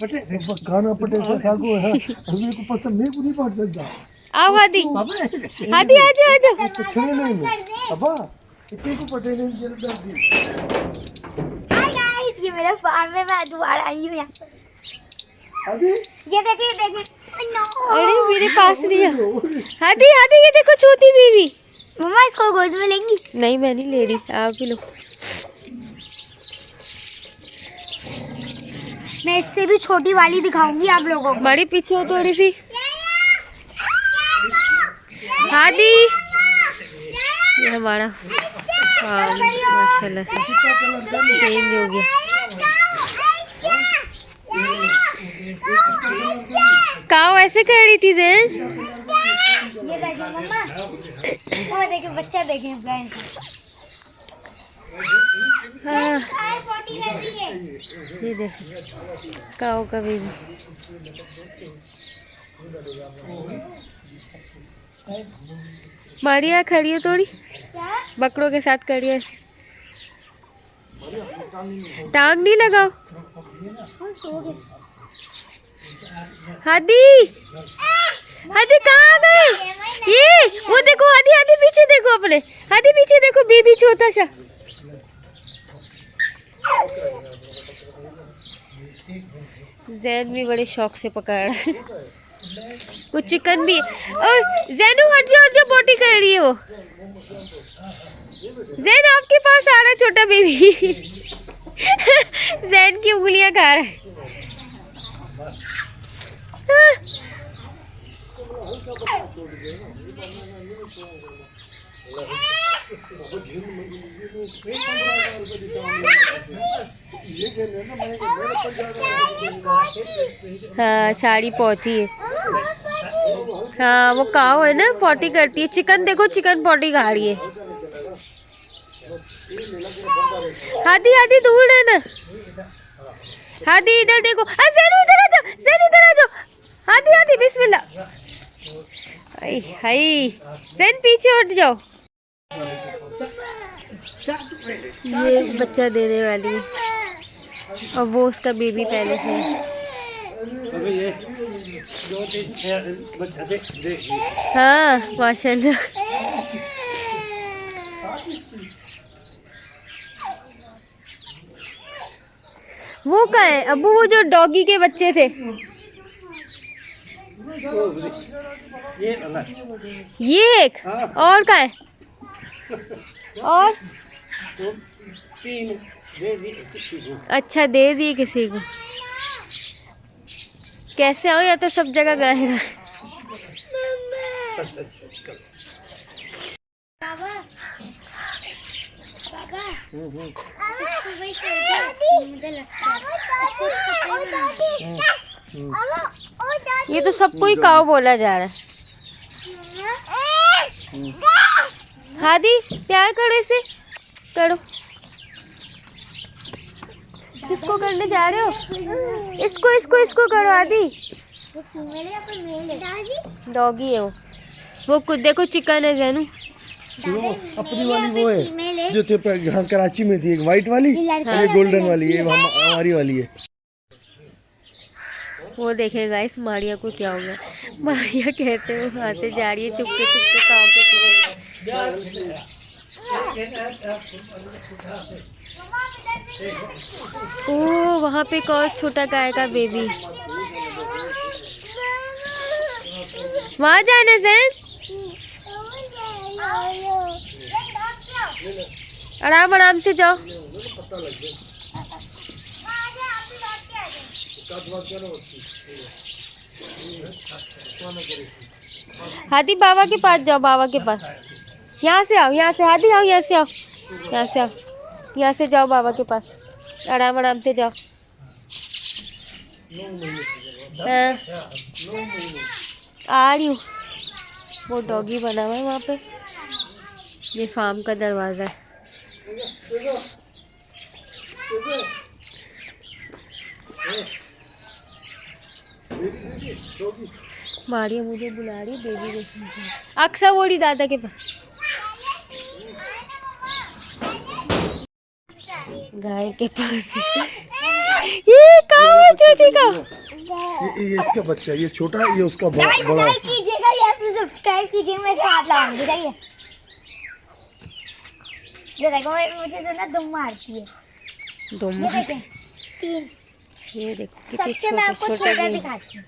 पटे गाना पटे से सागो है मेरे को पता, मेरे को नहीं पढ़ सकता। आओ हादी, हादी आ जाओ, आ जाओ। छड़े नहीं मैं अब्बा इतने को पटे नहीं जल्दी हाय गाइस, ये मेरा फार्म है, मैं दोबारा आई हूं यहाँ। हादी ये देखिए अरे मेरे पास नहीं है। हादी हादी, ये देखो छोटी बीवी। मम्मा इसको गोद में लेंगी? नहीं मैं नहीं ले रही, आप भी लो। मैं इससे भी छोटी वाली दिखाऊंगी आप लोगों को। बड़ी पीछे हो थोड़ी सी। हादी ये हमारा हाँ माशाल्लाह से चेंज हो गया। काओ ऐसे कर रही थी ज़ैन। ये देखिए मम्मा, वो देखिए बच्चा, देखिए फ्रेंड्स। हाँ पोटी कर रही है। ये देखो काओ का बेबी। मारिया खड़ी हो थोड़ी, क्या? बकरों के साथ खड़ी है। टांग नहीं लगाओ। वो सो गए। हादी हादी कहाँ गए? ये वो देखो हादी, हादी पीछे देखो अपने, हादी पीछे देखो, बेबी छोटा सा। जैन भी बड़े शौक से पकड़ रहा है। वो चिकन भी। और जैनू हट जाओ, हट जाओ, पोटी कर रही है वो। जैन आपके पास आ रहा है छोटा बेबी। जैन की उंगलियां खा रहा है। हाँ साड़ी पॉटी है। हाँ वो काऊ है ना, पॉटी करती है। चिकन देखो, चिकन पॉटी खा रही है। हादी हादी दूर रहना। हादी इधर देखो। ज़ैनू इधर आ जाओ, ज़ैनू इधर आ जाओ। हादी हादी बिस्मिल्लाह। हाय हाय, ज़ैन पीछे हट जाओ। ये बच्चा देने वाली है और वो उसका बेबी पहले से है। हाँ माशाल्लाह। वो कहाँ है अब्बू? वो जो डॉगी के बच्चे थे, ये एक और कहाँ है? और अच्छा दे दिए किसी को। कैसे आओ, या तो सब जगह गए हैं। बाबा बाबा मुझे लगता ये तो सबको ही काऊ बोला जा रहा है। हादी प्यार करो, इसे करो। किसको करने जा रहे हो? इसको इसको इसको करो हादी। डॉगी है वो कुछ देखो, चिकन है ज़ैनू। वो अपनी वाली वो है जो थे यहाँ कराची में थी, एक वाइट वाली और एक गोल्डन वाली, ये हमारी वाली है। वो देखेगा इस मारिया को क्या होगा। मारिया कहते हैं वहाँ से जा रही है चुपके चुपके काऊ के पीछे। ओ वहाँ पे एक और छोटा गाय का बेबी। वहाँ जाना ज़ैन, आराम आराम से जाओ। हादी बाबा के पास जाओ, बाबा के पास। यहाँ से आओ, यहाँ से हादी आओ, यहाँ से आओ, यहाँ से आओ, यहाँ से जाओ बाबा के पास। आराम आराम से जाओ। हाँ, आ रही हूँ। वो डॉगी बना हुआ है वहाँ पे। ये फार्म का दरवाज़ा है। मारिया मुझे बुला रही बेबी देखने। अक्सर वोड़ी दादा के पास। गाय के पास। ये कहाँ है चूची का? ये इसका बच्चा, ये छोटा है, ये उसका बड़ा है। लाइक कीजिएगा यार, फिर सब्सक्राइब कीजिए। मैं इसको हाथ लगाऊंगी। जाइए, ये देखो मुझे जो ना दुम मारती है। दुम? ये देखें, 3। ये देखो कितने सबसे मैं आपको छोटे छोटा छोटे। दिखाती हूँ।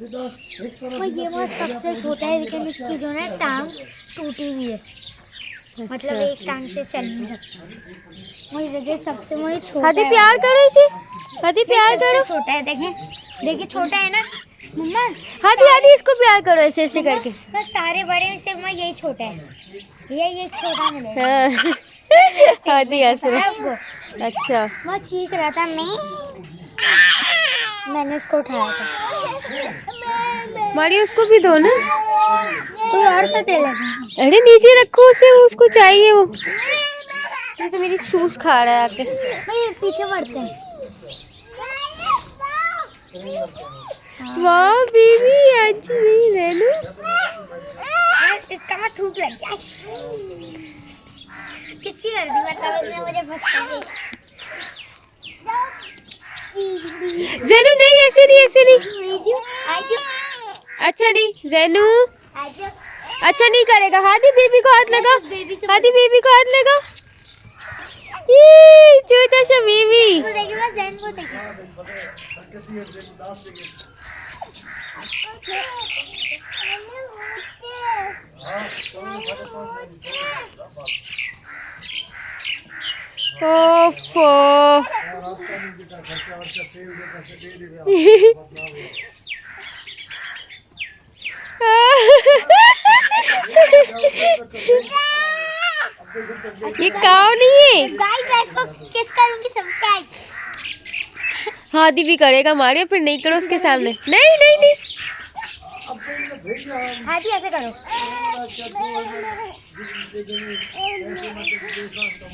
और ये वो सबसे छोटा है, लेकिन इसकी जो है टांग टूटी हुई है। मतलब एक टांग से चल नहीं सकता। वही देखिए सबसे वही छोटा हादी है। प्यार करो इसे। हादी प्यार सबसे करो। छोटा है, देखें देखिए छोटा है ना मम्मा। हादी हादी इसको प्यार करो ऐसे ऐसे करके। बस सारे बड़े में सिर्फ मैं यही छोटा है। ये छोटा मिलेगा। हाँ। हादी हंस पता है रहा। आपको? अच्छा वो चीख रहा था, मैंने उसको उठाया था। मारी उसको भी दो ना। कोई और तो दे लगा। अरे नीचे रखो उसे, उसको चाहिए वो। ये तो मेरी शूज खा रहा है आके। भाई पीछे बढ़ते हैं। वाह बेबी आज नहीं रेनू। इसका मैं थूक लग गया। किसकी कर दी मतलब इसने मुझे फंस कर जैनू नहीं, ऐसे नहीं ऐसे नहीं। दी। अच्छा नहीं जैनू, आजो अच्छा नहीं करेगा। हादी बेबी को हाथ लगा। बेबी से हादी बेबी को हाथ लगा। ये छोटा सा बेबी। को देखिए, बस जैन को देखिए। ओफो। ये काऊ नहीं है। गाइस मैं इसको किस करूंगी सब्सक्राइब। हादी भी करेगा मारिया, फिर नहीं करो उसके सामने। नहीं नहीं नहीं। हाथी ऐसे करो।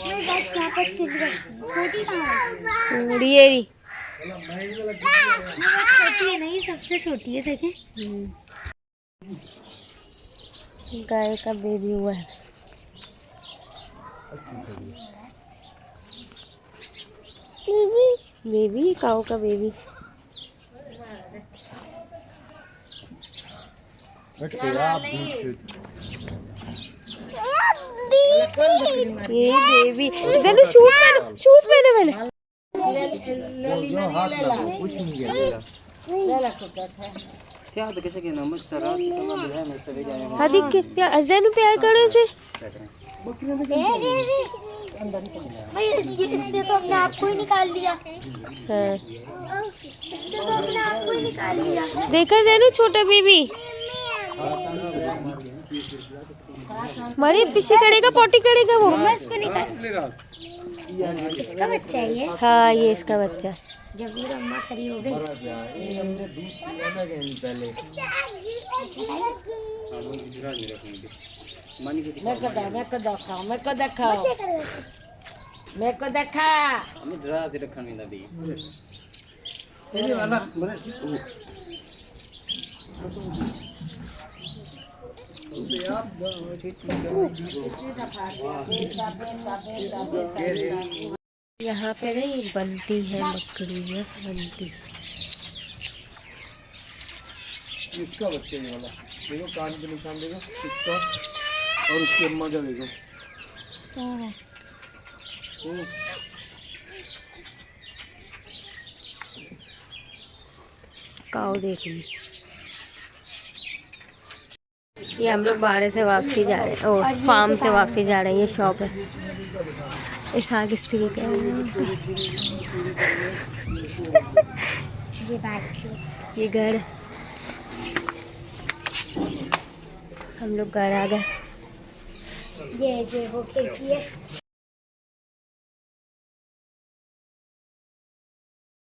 मेरे गाइस यहाँ पर चिल रही छोटी कहाँ है? ये रही। छोटी है नहीं, सबसे छोटी है देखें। गाय का बेबी हुआ है। बेबी काऊ का बेबी। ये बेबी जरूर शूज पहने मैंने। हादी के प्यार जैनू प्यार करो इसे। भाई इसने तो अपने आप को ही निकाल दिया। हाँ। इसने तो अपने आप को ही निकाल दिया। देखा जैनू छोटा बेबी। मारे पीछे करेगा, पोटी करेगा वो। मैं इसको निकाल। इसका बच्चा है ये। हाँ ये इसका बच्चा। जब भी अम्मा खड़ी हो गई। यहाँ पे नहीं बनती है बकरियाँ बनती। इसका बच्चा ये वाला देखो, कान पे निशान देखो इसका, और उसकी अम्मा का देखो। काऊ देख ली। ये हम लोग बाहर से वापसी जा रहे हैं, और फार्म से वापसी जा रहे हैं। ये शॉप है इस आगे स्ट्रीट है। ये बात ये घर हम लोग घर आ गए। ये वो खिड़की है।